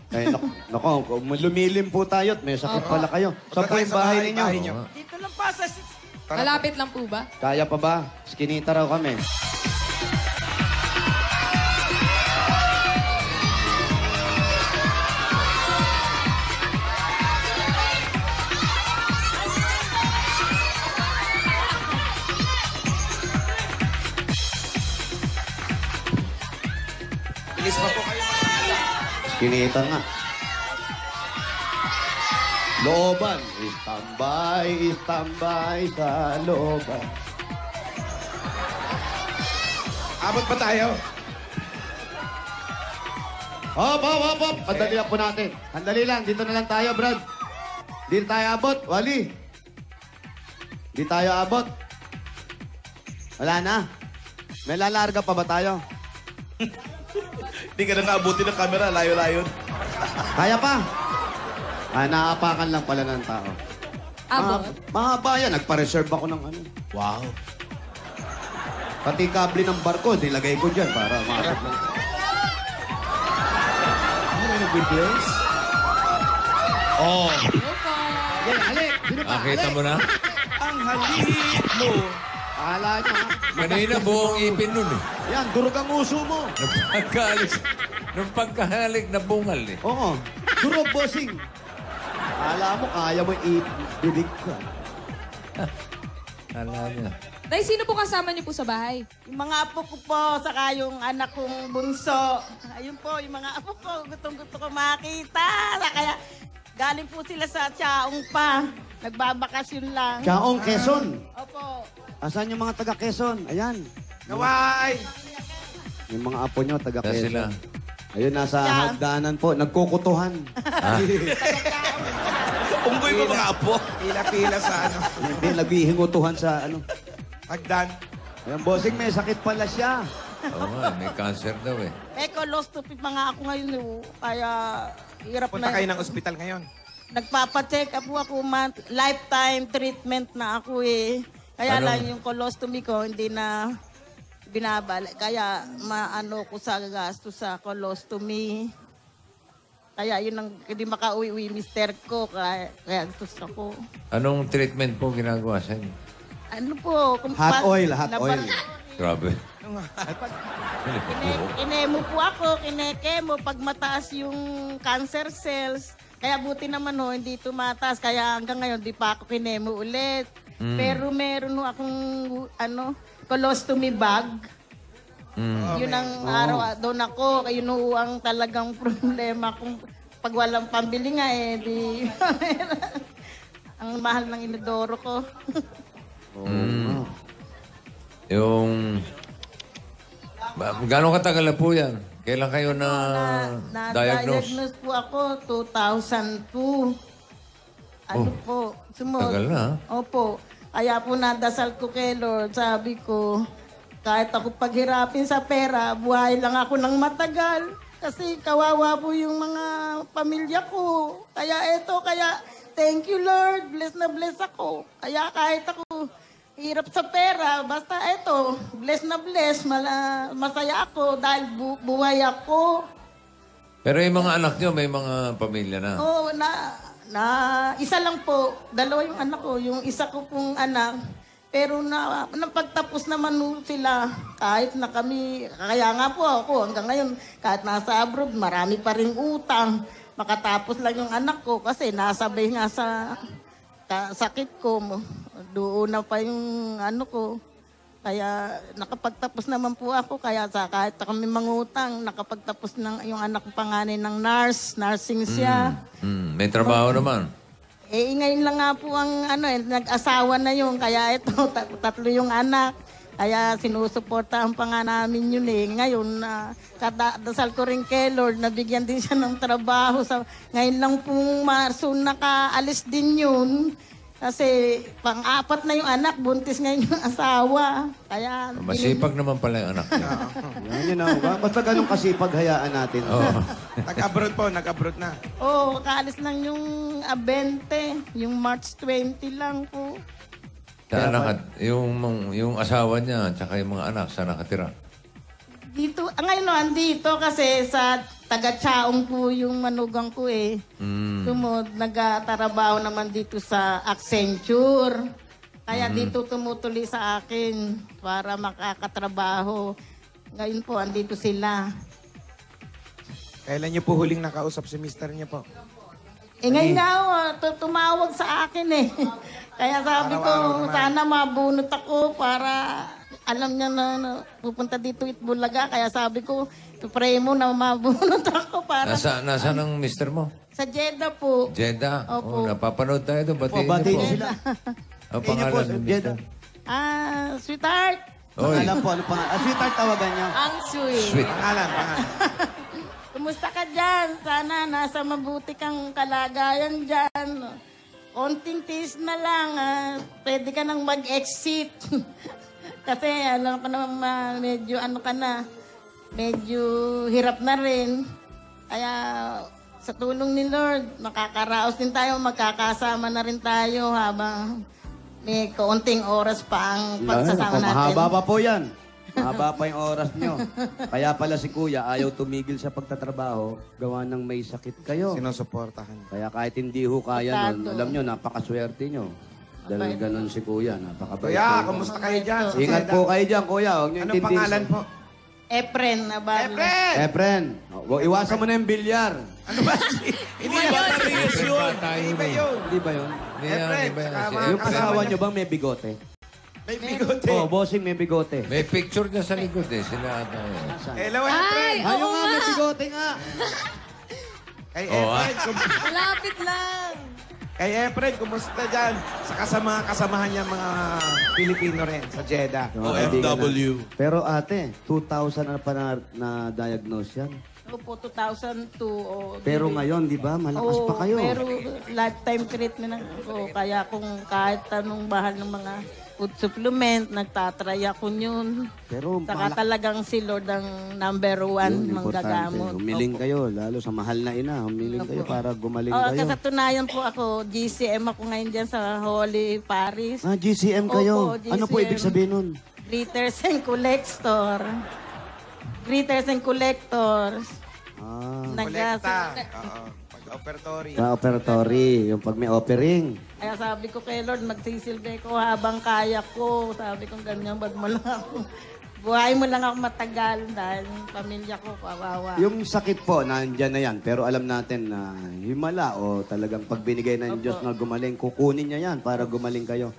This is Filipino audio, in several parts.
Ay, nako, lumilim po tayo at may sakit pala kayo. Saan po yung bahay ninyo? Dito lang pa sa... Malapit lang po ba? Kaya pa ba? Skinita raw kami. Bilis pa po kayo. Skinita nga. Looban. Istambay sa looban. Abot pa tayo. Hop. Pandali lang po natin. Pandali lang. Dito na lang tayo, Brad. Dito tayo abot. Wali. Di tayo abot. Wala na. May lalarga pa ba tayo? Hindi ka na naabuti ng camera, layo-layo. Kaya pa. Naapakan lang pala ng tao. Abot. Mahaba yan. Nagpa-reserve ako ng ano. Wow. Pati kable ng barko, nilagay ko dyan para maabot lang. Oh, Yan, halik. Sino pa? Nakita mo na? ang halik mo. Akala nyo, ha? Kanina buong ipin nun eh. Yan, durog ang uso mo. Nung pagkahalik na bungal eh. Oo. Durog, bossing. Akala mo, kaya mo i-bibig ka. Kala niya. Nay, sino po kasama niyo po sa bahay? Yung mga apo ko po, saka yung anak kong bunso. Ayun po, yung mga apo ko, gustong-gusto ko makita. Kaya galing po sila sa Chaong pa. Nagbabakasyon lang. Chaong, Quezon. Opo. Asan yung mga taga Quezon? Ayan. Naway! Yung mga apo nyo, taga Kaya sila. Quezon. Ayun, nasa Yeah. hagdanan po. Nagkukutuhan. Unggoy mo mga apo. Pila-pila sa ano. Hindi, naghihingutuhan sa ano. Hagdan. Ayan, bossing, may sakit pala siya. Oo nga, may cancer daw eh. Colostopy pa nga ako ngayon. Kaya hirap Punta na. kayo ng ospital ngayon. Nagpapacheck up ako, lifetime treatment na ako eh. Kaya Ano? lang yung colostomy ko hindi na binabalik. Kaya maano ko sa gasto sa colostomy. Kaya yun ang hindi makauwi-uwi mister ko. Kaya gusto ko. Anong treatment po ginagawa sa inyo? Ano po? Hot oil, hot oil. Grabe. Kinemo po ako, kinekemo pag mataas yung cancer cells. Kaya buti naman hindi tumataas. Kaya hanggang ngayon di pa ako kinemo ulit. Pero meron akong colostomy bag. Yun ang araw doon ako. Yun ang talagang problema kung pag walang pambili nga di ang mahal ng inodoro ko. Yung... Gano'ng katagal na po yan? Kailan kayo na-diagnose? Na-diagnose po ako 2002. Ano po? Tagal na, ha? Opo. Kaya po nadasal ko kay Lord. Sabi ko, kahit ako paghirapin sa pera, buhay lang ako ng matagal. Kasi kawawa po yung mga pamilya ko. Kaya thank you Lord. Bless na bless ako. Kaya kahit ako hirap sa pera, basta bless na bless. Masaya ako dahil buhay ako. Pero yung mga anak nyo, may mga pamilya na. Oo, isa lang po. Dalawa yung anak ko. Yung isa ko pong anak. Pero napagtapos naman sila. Kahit na kami, kaya nga po ako hanggang ngayon, kahit nasa abroad, marami pa rin utang. Makatapos lang yung anak ko kasi nasabay nga sa sakit ko. Doon na pa yung ko. Kaya nakapagtapos naman po ako. Kaya kahit kami mangutang, nakapagtapos yung anak ko panganay ng nursing siya. May trabaho naman. Ngayon lang nga po ang nag-asawa na yun. Kaya tatlo yung anak. Kaya sinusuportahan pa nga namin yun eh. Ngayon, kadasal ko rin kay Lord, nabigyan din siya ng trabaho. Ngayon lang pong Marso nakaalis din yun. Kasi pang-apat na yung anak, buntis ngayon yung asawa. Kaya... Masipag naman pala yung anak niya. Yan yun, basta ganun kasipag hayaan natin. Oo. Nag-abroad po, nag-abroad na. Oo, kaalis lang yung 20, yung March 20 lang po. Saan yung asawa niya at saka yung mga anak, saan nakatira? Dito, ngayon andito kasi sa taga-Chaong po yung manugang ko eh. Tumod, nag-trabaho naman dito sa Accenture. Kaya dito tumutuli sa akin para makakatrabaho. Ngayon po, andito sila. Kailan niyo po huling nakausap si mister niyo po? Ngayon nga, tumawag sa akin eh. Kaya sabi ko, Araw-araw naman. sana mabunot ako para alam niya na pupunta dito Itbulaga. Kaya sabi ko, pray mo na mabunot ako para Nasaan ang mister mo? sa Jeddah po. Jeddah? Opo. Napapanood tayo doon. Batiin Batiin niyo po. sila. Ang Batiin niyo po, pangalan ng Jeddah. mister. Sweetheart. Oy, Alam po, ano pa? Sweetheart tawagan niyo. Ang sweet. sweet. Pangalan. Kumusta ka dyan? Sana nasa mabuti kang kalagayan dyan. Konting tiis na lang. Pwede ka nang mag-exit. Kasi alam ko naman medyo ano ka na. Medyo hirap na rin. Kaya sa tulong ni Lord, makakaraos din tayo. Magkakasama na rin tayo habang may kaunting oras pa ang pagsasama natin. Mahaba pa po yan. Mahaba pa yung oras nyo. Kaya pala si Kuya ayaw tumigil sa pagtatrabaho, gawa ng may sakit kayo. Sinusuportahan. Kaya kahit hindi ho kaya nun, Tado. alam nyo, napakaswerte nyo. Dahil ganun si Kuya, napakabait. Kuya, kumusta kayo dyan? sa Ingat Jeddah? po kayo dyan, Kuya. Huwag nyo Anong intindihin. pangalan po? Efren Navarro. Efren! Efren, iwasan mo na yung bilyar. Ano ba? Hindi ba yun? Tayo Hindi ba rin. yun? Di ba yun? Hindi yan, Efren, di ba yan? saka Si mga Yung Efren. asawa nyo bang may bigote? May bigote. Oo, bossing may bigote. May picture niya sa likod eh. Sila ata yun. Hello, Efren. Ay, Ayaw oo nga, may nga. bigote nga. Kay Oh, Efren, Malapit lang. kay Efren, kumusta dyan? Sa kasamahan niya mga Pilipino rin sa Jeddah. Mga kaibigan OFW. na. Pero ate, 2,000 na pa na-diagnose yan. Opo, 2002. Pero ngayon, di ba, malakas pa kayo. Pero lifetime treatment ako. Kaya kung kahit anong bahal ng mga food supplement, nagtatry ako yun. Pero Saka talagang si Lord ang number one manggagamot. Humiling Opo. kayo, lalo sa mahal na ina. Humiling kayo para gumaling Oo, kayo. kasatunayan po ako, GCM ako ngayon dyan sa Holy Paris. Ah, GCM kayo. Opo, Ano po GCM. ibig sabihin nun? Greeters and Collector. Greeters and Collectors. Ah, Kolekta. Oo. Pag-operatory. sa operatory, yung pag may offering. Kaya sabi ko kay Lord, magsisilbi ko habang kaya ko. Sabi ko ganyan, wag mo lang ako. Buhay mo lang ako matagal dahil yung pamilya ko kawawa. Yung sakit po, nandyan na yan. Pero alam natin na himala o talagang pag binigay ng Diyos na gumaling, kukunin niya yan para gumaling kayo.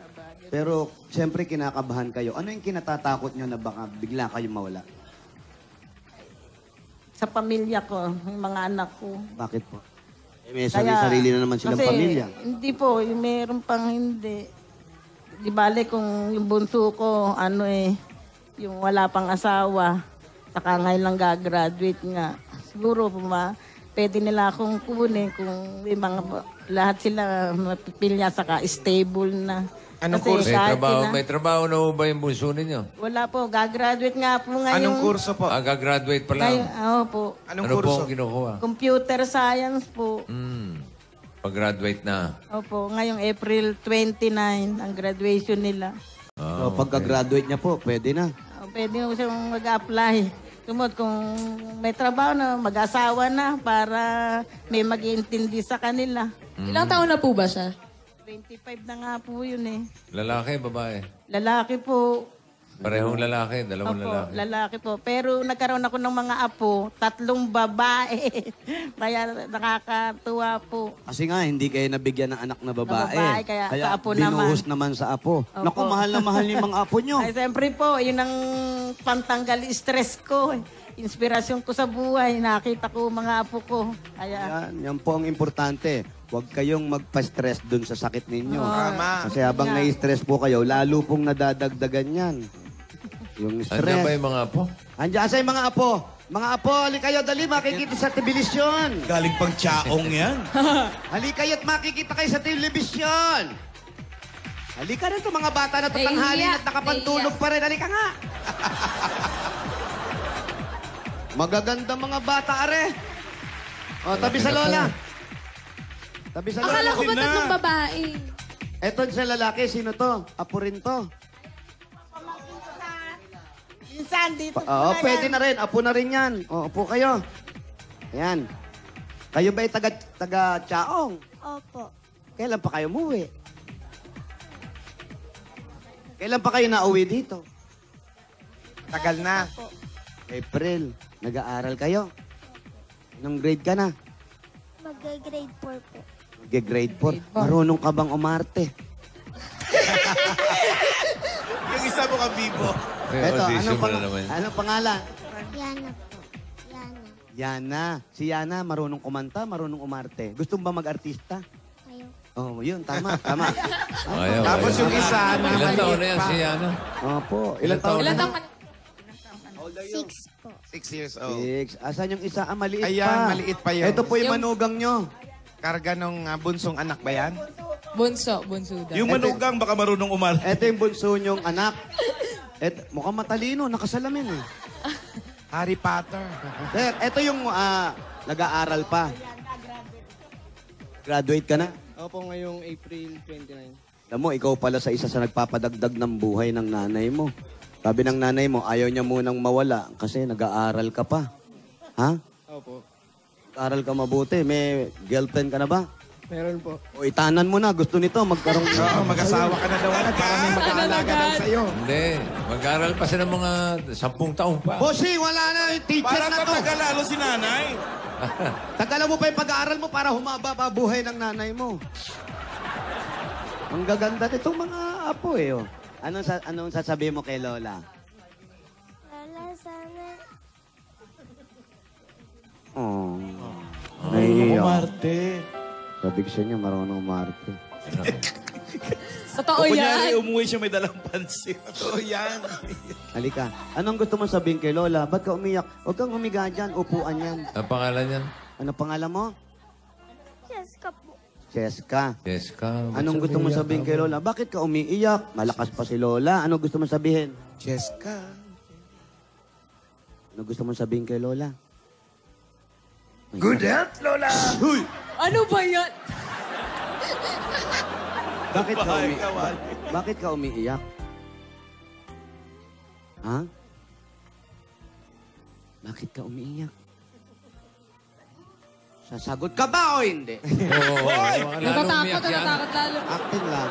Pero siyempre kinakabahan kayo. Ano yung kinatatakot nyo na baka bigla kayo mawala? Sa pamilya ko, yung mga anak ko. Bakit po? Eh, may sarili na naman silang kasi pamilya. Hindi po, yung meron pang hindi. Di bale kung yung bunso ko, yung wala pang asawa, saka ngayon lang gagraduate nga. Siguro po pwede nila akong kunin kung may mga, lahat sila mapipilya, saka stable na. Anong Kasi kurso? kahit sila- May trabaho na ho ba yung bunso ninyo? Wala po, gagraduate nga po ngayon. Anong kurso po? Gagraduate pa Ngayon, lang. oo po. Anong Ano po kurso? ang kinukuha? Computer science po. Pag-graduate na. Opo, ngayong April 29 ang graduation nila. So, pagka-graduate niya po, pwede na. Pwede mo siyang mag-apply. Tumod kung may trabaho na, mag-asawa na para may mag-iintindi sa kanila. Ilang taon na po ba siya? 25 na nga po yun eh. Lalaki, babae? Lalaki po. Parehong lalaki, dalawang Opo, lalaki. lalaki po. Pero nagkaroon ako ng mga apo, 3 babae. Kaya nakakatuwa po. Kasi nga, hindi kayo nabigyan ng anak na babae. babae, kaya sa apo binuhos naman sa apo. Opo. Naku, mahal na mahal yung mga apo nyo. Ay, siyempre po, yun ang pantanggal stress ko. Inspirasyon ko sa buhay. Nakita ko mga apo ko. Kaya, Yan po ang importante. Huwag kayong magpa-stress dun sa sakit ninyo. Tama. Kasi habang nai-stress po kayo, lalo pong nadadagdagan yan. Yung Andiyan ba stress. yung mga apo? Andiyan sa mga apo. Mga apo, hali kayo, dali, makikita sa telebisyon. Galing pang Chaong yan. Hali kayo at makikita kayo sa telebisyon. Halika rito, mga bata na tatanghali Naiiyak, at nakapantulog pa rin. Halika nga. Magaganda mga bata, are. O, tabi sa lola. Tabi sa Akala lola. ko ba tatlong babae? Eto sa lalaki, sino to? Apo rin to. minsan dito po Oo, na pwede yan. na rin. Apo na rin yan. O, apo kayo. Ayan. Kayo ba ay taga Chaong? Opo. Kailan pa kayo umuwi? Kailan pa kayo nauwi dito? Tagal na. April. Nag-aaral kayo? Anong grade ka na? Mag-grade 4 po. Mag-grade 4. Marunong ka bang umarte? Yung isa mo kang bibo. Eto, audition mo na naman. anong pangalan? Yana po. Yana. Yana. Si Yana, marunong kumanta, marunong umarte. Gusto mo ba mag-artista? Ayaw. Oh, yun, tama, tama. Ayaw, Tapos ayaw. yung isa na Ilan taon na maliit yan pa. si Yana? Opo. Ilang taon Ilan na? taong ka? 6 po. 6 years old. 6. Asan yung isa? Ah, maliit Ayan, pa. maliit pa yun. Ito po yung manugang nyo. Karga nung bunsong anak ba yan? Bunso daw. Yung manugang baka marunong umarte. Ito yung bunso nyong anak. Mukhang matalino, nakasalamin eh. Harry Potter. Sir, ito yung nag-aaral pa. Graduate ka na. Opo, ngayong April 29. Alam mo, ikaw pala sa isa sa nagpapadagdag ng buhay ng nanay mo. Sabi ng nanay mo, ayaw niya munang mawala kasi nag-aaral ka pa. Ha? Opo. Nag-aaral ka mabuti. May girlfriend ka na ba? Meron po. O itanan mo na, gusto nito magkaroon. Oo, mag-asawa ka na daw agad para may mag-aalaga daw sa'yo. Hindi. Mag-aral pa siya ng mga 10 taon pa. Bossing, wala na yung teacher Para na to. tatagal lalo si nanay. Tagalan mo pa yung pag-aaral mo para humaba pa buhay ng nanay mo. Ang gaganda nitong mga apo eh. Oh. Anong sasabihin mo kay Lola? Lola, sana. Oh. Naiiyak. Umarte. Sabi ko sa inyo, marunong umarte. Totoo O kunyari, yan. umuwi siya may dalang pansin. Oo, yan. Halika. Anong gusto mong sabihin kay Lola? Ba't ka umiyak? Huwag kang umiga dyan. Upuan yan. Ang pangalan niyan? Ano pangalan mo? Jessica po. Cheska. Jessica. Anong gusto mong sabihin kay Lola? Bakit ka umiiyak? Malakas pa si Lola. Ano gusto mong sabihin? Jessica. Ano gusto mong sabihin kay Lola? Good health, Lola! Huy! Ano ba yan? Bakit ka umiiyak? Ha? Bakit ka umiiyak? Sasagot ka ba o hindi? Oo. Natatakot lalo. Acting lang,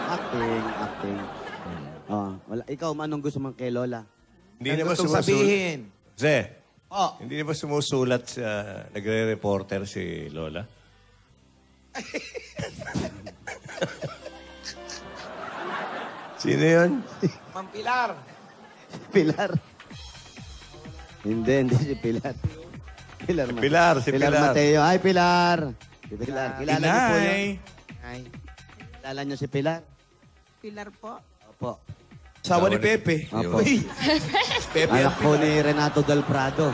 acting. Oh, wala. Ikaw, anong gusto mong kay Lola? Hindi Ano na ba gustong sabihin? Jose, Oh, hindi na ba sumusulat sa nagre-reporter si Lola? Sino yun? Ma'am Pilar. Pilar. Hindi si Pilar. Pilar, si Pilar. Mateo. Ay, Pilar. Si Pilar. Kilala niyo po yun? Inay. Ay. Kilala niyo si Pilar? Pilar po. Opo. Asawa ni Pepe. Opo. Uy. Pepe Anak ang po Pilar. ni Renato Del Prado.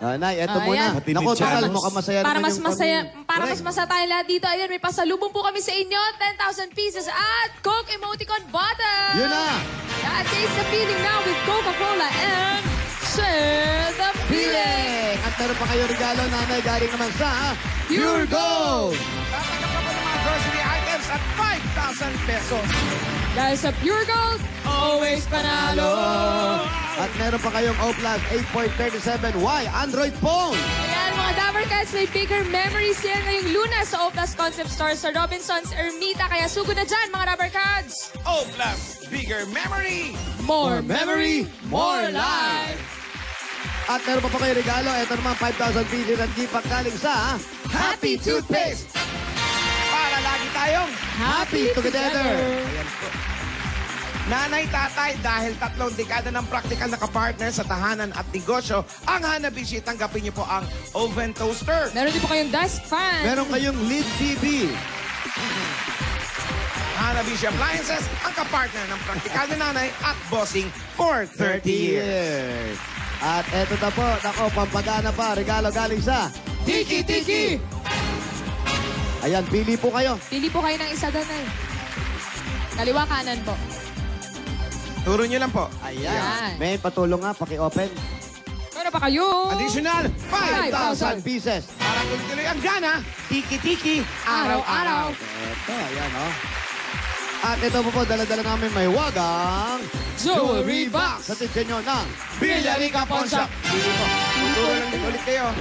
Nay, eto Ayan. muna. Pati ni Naku, Chad. bakal, mukhang masaya Para naman mas yung masaya, kami. para mas Correct. masaya tayo lahat dito. Ayan, may pasalubong po kami sa inyo. 10,000 pieces at Coke Emoticon Bottle. Yun na. Yeah, taste the feeling now with Coca-Cola and share the feeling. At meron pa kayo regalo, nanay, galing naman sa Pure Gold. Tatanggap ka pa ng mga grocery items at 5,000 pesos. Dahil sa Pure Gold, always panalo. At meron pa kayong O Plus 8.37Y Android phone. Ayan, mga Dabber Cats, may bigger memories yan ngayong Lunas sa O Plus Concept Store sa Robinsons Ermita. Kaya sugod na dyan, mga Dabber Cats. O plus, bigger memory. More memory, more life. At meron pa kayo regalo. Ito naman 5,000 pieces at gipak galing sa Happy Toothpaste. Para lagi tayong Happy Together. Ayan po. Nanay, tatay, dahil 3 dekada ng praktikal na kapartner sa tahanan at negosyo, ang Hanabishi, tanggapin niyo po ang oven toaster. Meron din po kayong desk fan. Meron kayong LED TV. Hanabishi Appliances, ang kapartner ng praktikal na nanay at bossing for 30 years. At eto na po, nako, pampagana pa, regalo galing sa Tiki Tiki. Ayan, pili po kayo. Pili po kayo ng isa doon eh. Kaliwa kanan po. Turo niyo lang po. Ayan. Ayan. May patulong nga, paki-open. Meron pa kayo. Additional 5,000 pieces. para tuloy ang gana. Tiki-tiki, araw-araw. Ito, ayan, oh. At ito po, dala-dala namin may wagang Jewelry box. Sa tinsya nyo ng Villarica Pawn Shop. Turo lang din ulit kayo.